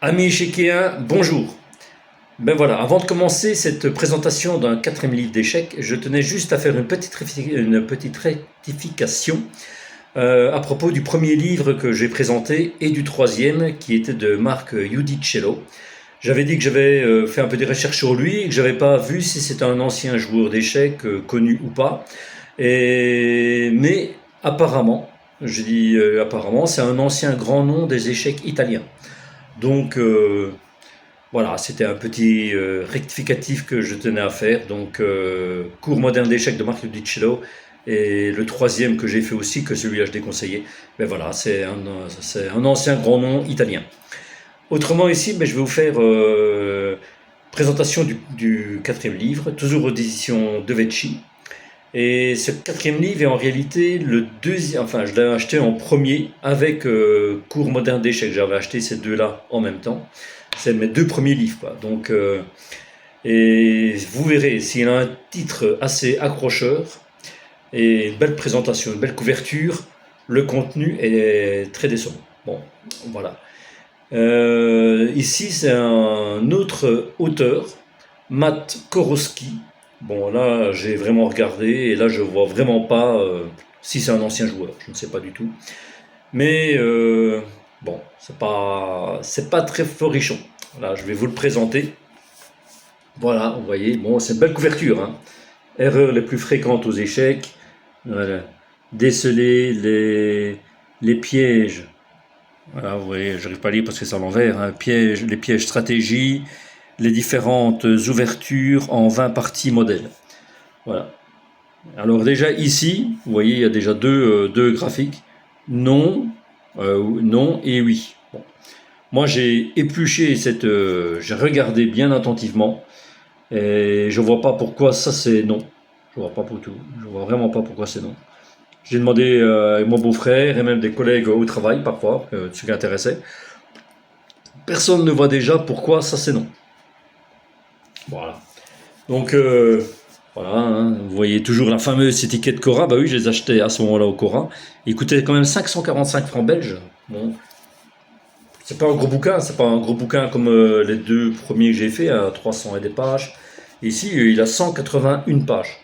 Amis échiquiens, bonjour. Ben voilà, avant de commencer cette présentation d'un quatrième livre d'échecs, je tenais juste à faire une petite rectification à propos du premier livre que j'ai présenté et du troisième qui était de Marc Iudicello. J'avais dit que j'avais fait un peu des recherches sur lui et que j'avais pas vu si c'était un ancien joueur d'échecs connu ou pas. Mais apparemment, je dis apparemment, c'est un ancien grand nom des échecs italiens. Donc voilà, c'était un petit rectificatif que je tenais à faire. Donc cours moderne d'échecs de Marc Iudicello et le troisième que j'ai fait aussi, que celui-là je déconseillais. Mais voilà, c'est un ancien grand nom italien. Autrement ici, je vais vous faire présentation du quatrième livre, toujours aux éditions de Vecchi. Et ce quatrième livre est en réalité le deuxième, enfin je l'ai acheté en premier avec cours moderne d'échecs. J'avais acheté ces deux-là en même temps. C'est mes deux premiers livres, quoi. Donc, et vous verrez, s'il a un titre assez accrocheur et une belle présentation, une belle couverture, le contenu est très décevant. Bon, voilà. Ici, c'est un autre auteur, Matt Korowski. Bon, là, j'ai vraiment regardé et là, je vois vraiment pas si c'est un ancien joueur. Je ne sais pas du tout. Mais bon, c'est pas très forichon. Voilà, je vais vous le présenter. Voilà, vous voyez, bon, c'est une belle couverture, hein. Erreurs les plus fréquentes aux échecs. Voilà. Déceler les pièges. Voilà, vous voyez, j'arrive pas à lire parce que c'est à l'envers, hein. Les pièges stratégie, les différentes ouvertures en 20 parties modèles. Voilà. Alors déjà ici, vous voyez, il y a déjà deux graphiques. Non, non et oui. Bon. Moi, j'ai épluché j'ai regardé bien attentivement et je vois pas pourquoi ça c'est non. Je vois pas pour tout. Je vois vraiment pas pourquoi c'est non. J'ai demandé à mon beau-frère et même des collègues au travail parfois, ce qui intéressait. Personne ne voit déjà pourquoi ça c'est non. Voilà. Donc voilà, hein, vous voyez toujours la fameuse étiquette Cora. Bah oui, je les achetais à ce moment-là au Cora. Ils coûtaient quand même 545 francs belges. Bon, c'est pas un gros bouquin, c'est pas un gros bouquin comme les deux premiers que j'ai fait à 300 et des pages. Ici, il a 181 pages.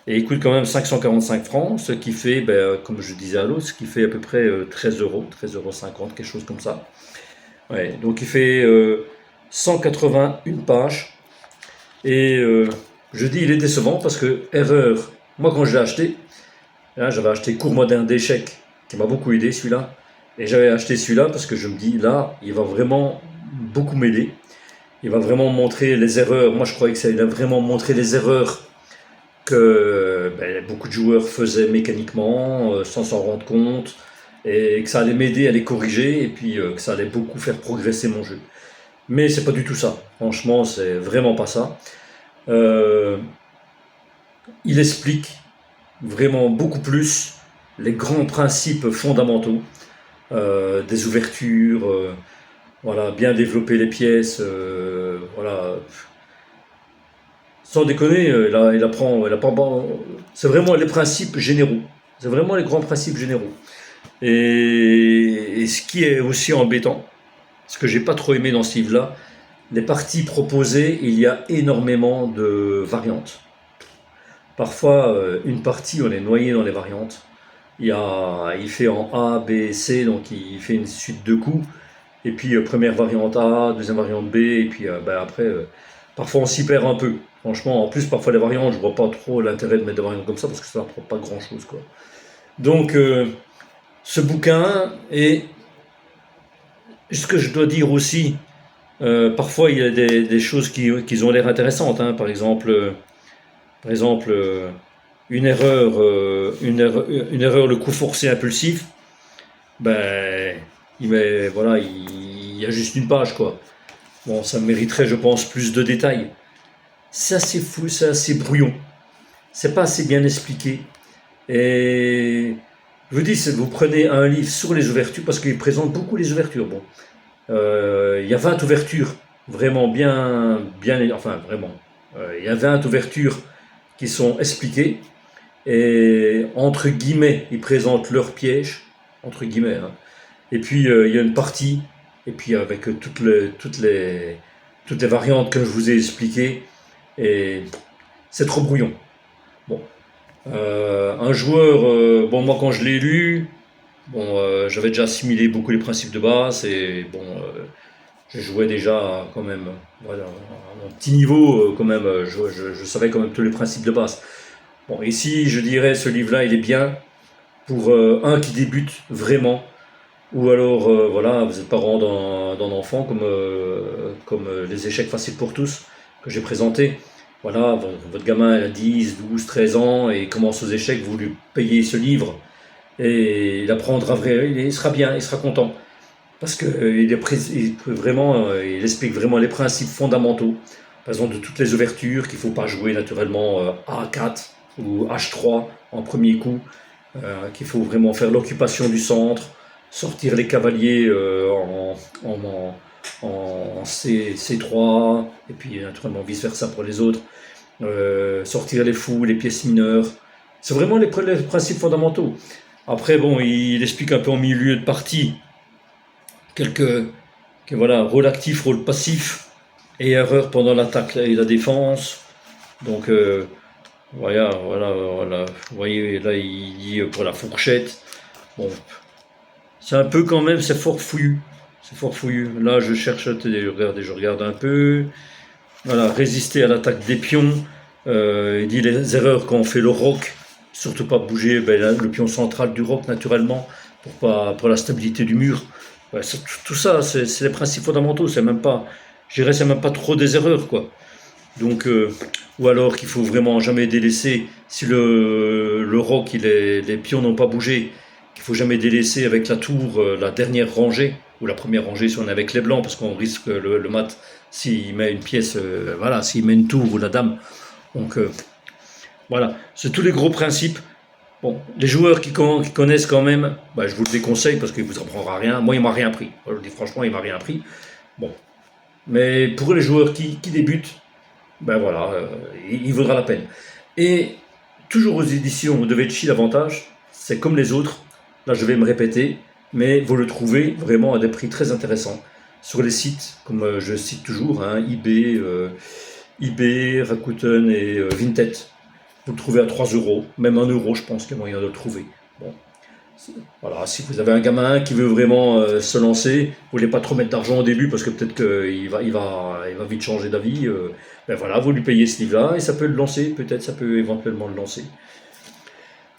Et il coûte quand même 545 francs, ce qui fait, comme je disais à l'autre, ce qui fait à peu près 13 euros, 13,50 €, quelque chose comme ça. Ouais, donc il fait 181 pages. Et je dis il est décevant parce que, erreur, moi quand je l'ai acheté, hein, j'avais acheté Cours moderne d'échecs, qui m'a beaucoup aidé celui-là. Et j'avais acheté celui-là parce que je me dis, là, il va vraiment beaucoup m'aider. Il va vraiment montrer les erreurs. Moi, je croyais que ça il a vraiment montré les erreurs que beaucoup de joueurs faisaient mécaniquement, sans s'en rendre compte, et que ça allait m'aider à les corriger, et puis que ça allait beaucoup faire progresser mon jeu. Mais c'est pas du tout ça. Franchement, c'est vraiment pas ça. Euh, il explique vraiment beaucoup plus les grands principes fondamentaux des ouvertures, voilà, bien développer les pièces, voilà. Sans déconner, il apprend, c'est vraiment les principes généraux. C'est vraiment les grands principes généraux. Et ce qui est aussi embêtant, ce que j'ai pas trop aimé dans ce livre-là, les parties proposées, il y a énormément de variantes. Parfois, une partie, on est noyé dans les variantes. Il fait en A, B, C, donc il fait une suite de coups. Et puis, première variante A, deuxième variante B, et puis après, parfois on s'y perd un peu. Franchement, en plus, parfois les variantes, je vois pas trop l'intérêt de mettre des variantes comme ça, parce que ça n'apprend pas grand-chose, quoi. Donc, ce bouquin, et ce que je dois dire aussi, parfois il y a des choses qui ont l'air intéressantes, hein. Par exemple, une erreur, le coup forcé impulsif, ben, voilà, il y a juste une page, quoi. Bon, ça mériterait, je pense, plus de détails. C'est assez fou, c'est assez brouillon. C'est pas assez bien expliqué. Et je vous dis, vous prenez un livre sur les ouvertures, parce qu'il présente beaucoup les ouvertures. Bon, il y a 20 ouvertures, vraiment enfin vraiment, il y a 20 ouvertures qui sont expliquées. Et entre guillemets, ils présentent leurs pièges, entre guillemets, hein. Et puis il y a une partie, et puis avec toutes les variantes que je vous ai expliquées, et c'est trop brouillon. Bon, un joueur, bon moi quand je l'ai lu, bon j'avais déjà assimilé beaucoup les principes de base, et bon je jouais déjà quand même, voilà, à un petit niveau quand même, je savais quand même tous les principes de base. Bon, ici je dirais ce livre-là il est bien pour un qui débute vraiment, ou alors voilà, vous êtes parent d'un enfant comme les échecs faciles pour tous que j'ai présenté. Voilà, votre gamin il a 10, 12, 13 ans et il commence aux échecs, vous lui payez ce livre et il apprendra vrai, il sera bien, il sera content. Parce il explique vraiment les principes fondamentaux. Par exemple, de toutes les ouvertures, qu'il ne faut pas jouer naturellement A4 ou H3 en premier coup, qu'il faut vraiment faire l'occupation du centre, sortir les cavaliers en C3, et puis naturellement vice-versa pour les autres, sortir les fous, les pièces mineures. C'est vraiment les principes fondamentaux. Après, bon, il explique un peu en milieu de partie quelques voilà, rôle actif, rôle passif, et erreur pendant l'attaque et la défense. Donc voilà. Vous voyez, là il dit pour la fourchette. Bon, c'est un peu quand même, c'est fort fouillu. C'est fort fouillu. Là je cherche, je regarde un peu. Voilà, résister à l'attaque des pions. Il dit les erreurs quand on fait le roc, surtout pas bouger le pion central du roc naturellement, pour la stabilité du mur. Ouais, tout ça, c'est les principes fondamentaux. C'est même pas, je dirais, c'est même pas trop des erreurs, quoi. Donc, ou alors qu'il faut vraiment jamais délaisser, si le roc, les pions n'ont pas bougé, qu'il faut jamais délaisser avec la tour, la dernière rangée, ou la première rangée si on est avec les blancs, parce qu'on risque le mat, s'il met une pièce, voilà, s'il met une tour ou la dame. Donc, voilà, c'est tous les gros principes. Bon, les joueurs qui connaissent quand même, bah, je vous le déconseille parce qu'il ne vous apprendra rien. Moi, il m'a rien appris. Je le dis franchement, il m'a rien appris. Bon, mais pour les joueurs qui débutent, ben voilà, il vaudra la peine. Et toujours aux éditions de Vecchi, l'avantage, c'est comme les autres. Là, je vais me répéter, mais vous le trouvez vraiment à des prix très intéressants sur les sites, comme je cite toujours, hein, eBay, Rakuten et Vinted. Vous le trouvez à 3 euros, même 1 euro, je pense qu'il y a moyen de le trouver. Bon, voilà, si vous avez un gamin qui veut vraiment se lancer, vous voulez pas trop mettre d'argent au début parce que peut-être qu'il va vite changer d'avis, ben voilà, vous lui payez ce livre-là et ça peut le lancer, peut-être ça peut éventuellement le lancer.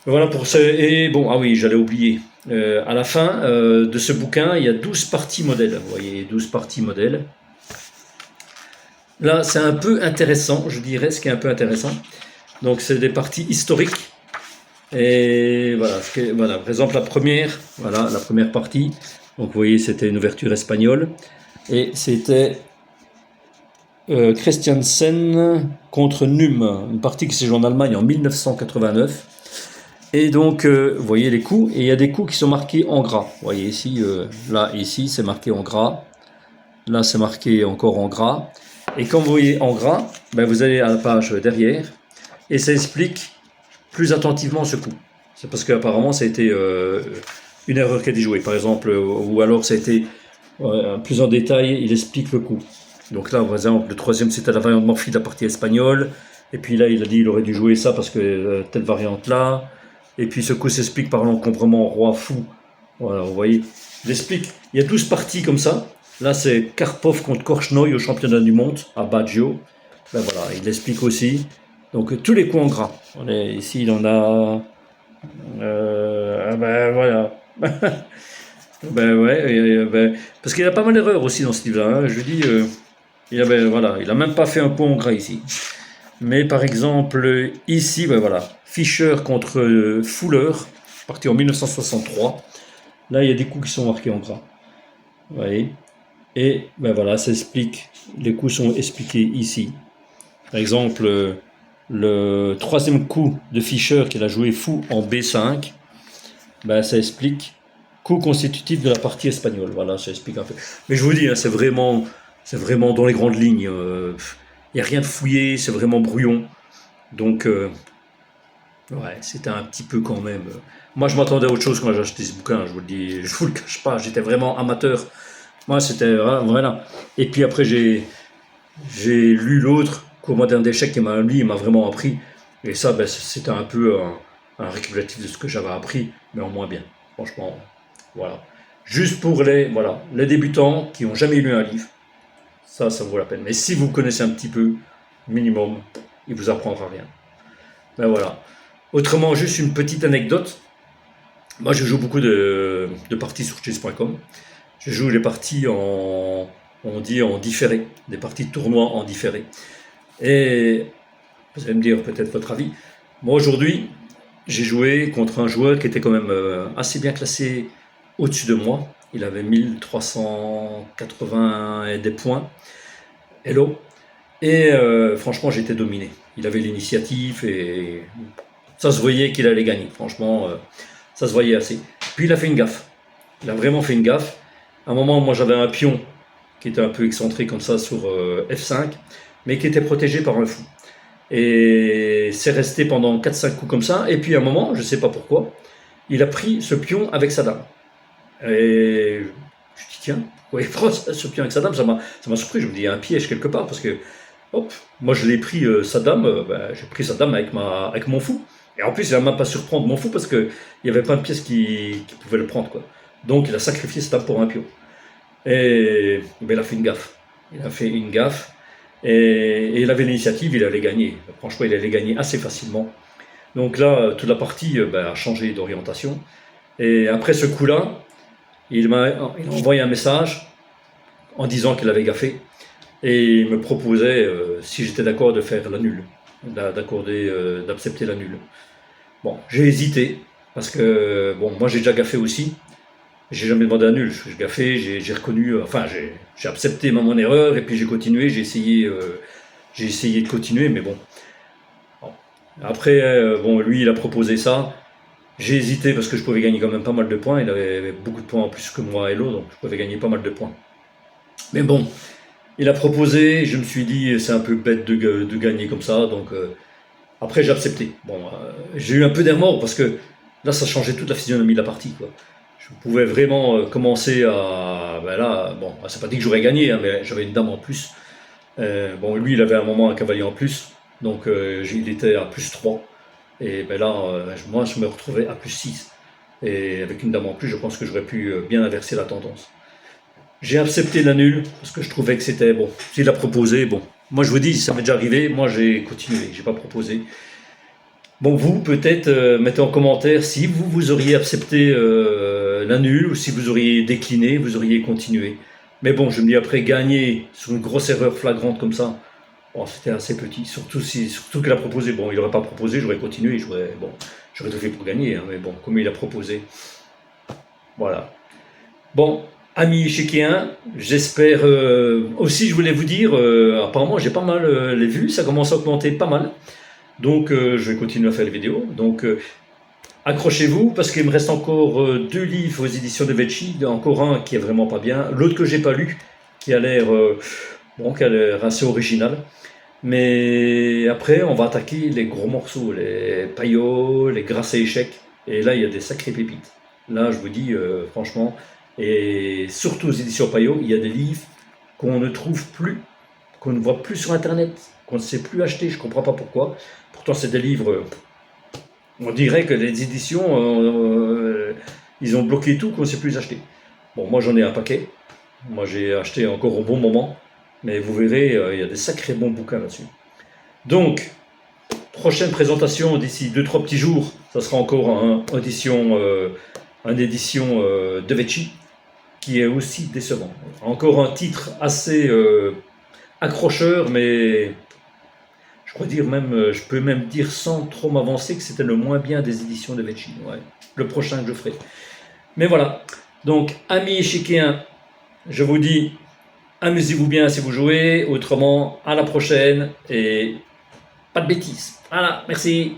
Voilà pour ça. Et bon, ah oui, j'allais oublier. À la fin de ce bouquin, il y a 12 parties modèles. Vous voyez, 12 parties modèles. Là, c'est un peu intéressant, je dirais, ce qui est un peu intéressant. Donc, c'est des parties historiques. Et voilà, par exemple, la première partie. Donc, vous voyez, c'était une ouverture espagnole. Et c'était Christiansen contre Num, une partie qui s'est jouée en Allemagne en 1989. Et donc, vous voyez les coups, et il y a des coups qui sont marqués en gras. Vous voyez ici, ici, c'est marqué en gras. Là, c'est marqué encore en gras. Et quand vous voyez en gras, ben, vous allez à la page derrière, et ça explique plus attentivement ce coup. C'est parce qu'apparemment, ça a été une erreur qui a été jouée, par exemple, ou alors ça a été plus en détail, il explique le coup. Donc là, par exemple, le troisième, c'était la variante Morphy de la partie espagnole. Et puis là, il a dit qu'il aurait dû jouer ça parce que telle variante-là. Et puis ce coup s'explique par l'encombrement roi fou. Voilà, vous voyez. Il explique. Il y a 12 parties comme ça. Là, c'est Karpov contre Korchnoi au championnat du monde à Baggio. Ben voilà, il l'explique aussi. Donc tous les coups en gras. Ici, il en a. Ben voilà. Ben ouais, parce qu'il y a pas mal d'erreurs aussi dans ce livre-là. Hein. Je dis, il a même pas fait un coup en gras ici. Mais par exemple, ici, ben voilà, Fischer contre Fuller, parti en 1963. Là, il y a des coups qui sont marqués en gras. Vous voyez. Et ben voilà, ça explique. Les coups sont expliqués ici. Par exemple, le troisième coup de Fischer qu'il a joué fou en B5, ben ça explique coup constitutif de la partie espagnole. Voilà, ça explique un peu. Mais je vous dis, hein, c'est vraiment dans les grandes lignes. Il n'y a rien de fouillé, c'est vraiment brouillon. Donc, ouais, c'était un petit peu quand même. Moi, je m'attendais à autre chose quand j'ai acheté ce bouquin, je vous le dis, je vous le cache pas. J'étais vraiment amateur Moi, c'était voilà. Et puis après, j'ai lu l'autre, qu'au moderne d'échecs, lui, il m'a vraiment appris. Et ça, ben, c'était un peu un récapitulatif de ce que j'avais appris, mais en moins bien. Franchement, voilà. Juste pour voilà, les débutants qui n'ont jamais lu un livre, ça vaut la peine. Mais si vous connaissez un petit peu, minimum, il vous apprendra rien. Ben voilà. Autrement, juste une petite anecdote. Moi, je joue beaucoup de parties sur chess.com. Je joue les parties on dit en différé, des parties de tournoi en différé. Et vous allez me dire peut-être votre avis. Moi, aujourd'hui, j'ai joué contre un joueur qui était quand même assez bien classé au-dessus de moi. Il avait 1380 et des points. Hello. Et franchement, j'étais dominé. Il avait l'initiative et ça se voyait qu'il allait gagner. Franchement, ça se voyait assez. Puis il a fait une gaffe. Il a vraiment fait une gaffe. À un moment, moi j'avais un pion qui était un peu excentré comme ça sur F5, mais qui était protégé par un fou. Et c'est resté pendant 4-5 coups comme ça. Et puis à un moment, je ne sais pas pourquoi, il a pris ce pion avec sa dame. Et je dis tiens, pourquoi il prend ce pion avec sa dame? Ça m'a surpris. Je me dis il y a un piège quelque part parce que hop, moi je l'ai pris sa dame, j'ai pris sa dame avec mon fou. Et en plus, il n'a même pas surprendre mon fou parce qu'il y avait plein de pièces qui pouvaient le prendre, quoi. Donc il a sacrifié sa dame pour un pion. Et ben, il a fait une gaffe. Il a fait une gaffe. Et il avait l'initiative, il allait gagner. Franchement, il allait gagner assez facilement. Donc là, toute la partie a changé d'orientation. Et après ce coup-là, il m'a envoyé un message en disant qu'il avait gaffé. Et il me proposait, si j'étais d'accord, de faire la nulle. D'accepter la nulle. Bon, j'ai hésité. Parce que, bon, moi j'ai déjà gaffé aussi. J'ai jamais demandé à nul, j'ai gaffé, j'ai reconnu, enfin j'ai accepté mon erreur et puis j'ai continué, j'ai essayé de continuer, mais bon. Après, bon, lui il a proposé ça, j'ai hésité parce que je pouvais gagner quand même pas mal de points, il avait beaucoup de points en plus que moi et l'autre, donc je pouvais gagner pas mal de points. Mais bon, il a proposé, je me suis dit c'est un peu bête de gagner comme ça, donc après j'ai accepté. Bon, j'ai eu un peu d'erreur parce que là ça changeait toute la physionomie de la partie, quoi. Je pouvais vraiment commencer à. Ben là, bon, c'est pas dit que j'aurais gagné, hein, mais j'avais une dame en plus. Bon, lui, il avait à un moment un cavalier en plus, donc il était à plus 3. Et ben là, moi, je me retrouvais à plus 6. Et avec une dame en plus, je pense que j'aurais pu bien inverser la tendance. J'ai accepté la nulle, parce que je trouvais que c'était bon. S'il a proposé, bon. Moi, je vous dis, ça m'est déjà arrivé, moi, j'ai continué, j'ai pas proposé. Bon, vous, peut-être, mettez en commentaire si vous auriez accepté la nulle ou si vous auriez décliné, vous auriez continué. Mais bon, je me dis après, gagner sur une grosse erreur flagrante comme ça, bon, c'était assez petit. Surtout qu'il a proposé. Bon, il n'aurait pas proposé, j'aurais continué, j'aurais tout fait pour gagner. Hein, mais bon, comme il a proposé, voilà. Bon, amis échiquiens, j'espère aussi, je voulais vous dire, apparemment j'ai pas mal les vues, ça commence à augmenter pas mal. Donc je vais continuer à faire les vidéos. Donc accrochez-vous parce qu'il me reste encore 2 livres aux éditions de Vecchi, encore un qui est vraiment pas bien, l'autre que j'ai pas lu, qui a l'air assez original. Mais après on va attaquer les gros morceaux, les Payot, les Grâce à échecs, et là il y a des sacrées pépites. Là je vous dis franchement, et surtout aux éditions Payot, il y a des livres qu'on ne trouve plus, qu'on ne voit plus sur internet, qu'on ne sait plus acheter, je ne comprends pas pourquoi. Pourtant, c'est des livres, on dirait que les éditions, ils ont bloqué tout, qu'on ne sait plus acheter. Bon, moi j'en ai un paquet, moi j'ai acheté encore au bon moment, mais vous verrez, il y a des sacrés bons bouquins là-dessus. Donc, prochaine présentation d'ici 2-3 petits jours, ça sera encore une édition de Vecchi, qui est aussi décevant. Encore un titre assez accrocheur, mais je peux même dire sans trop m'avancer que c'était le moins bien des éditions de Vecchi. Ouais. Le prochain que je ferai. Mais voilà. Donc, amis échiquiens, je vous dis, amusez-vous bien si vous jouez. Autrement, à la prochaine et pas de bêtises. Voilà, merci.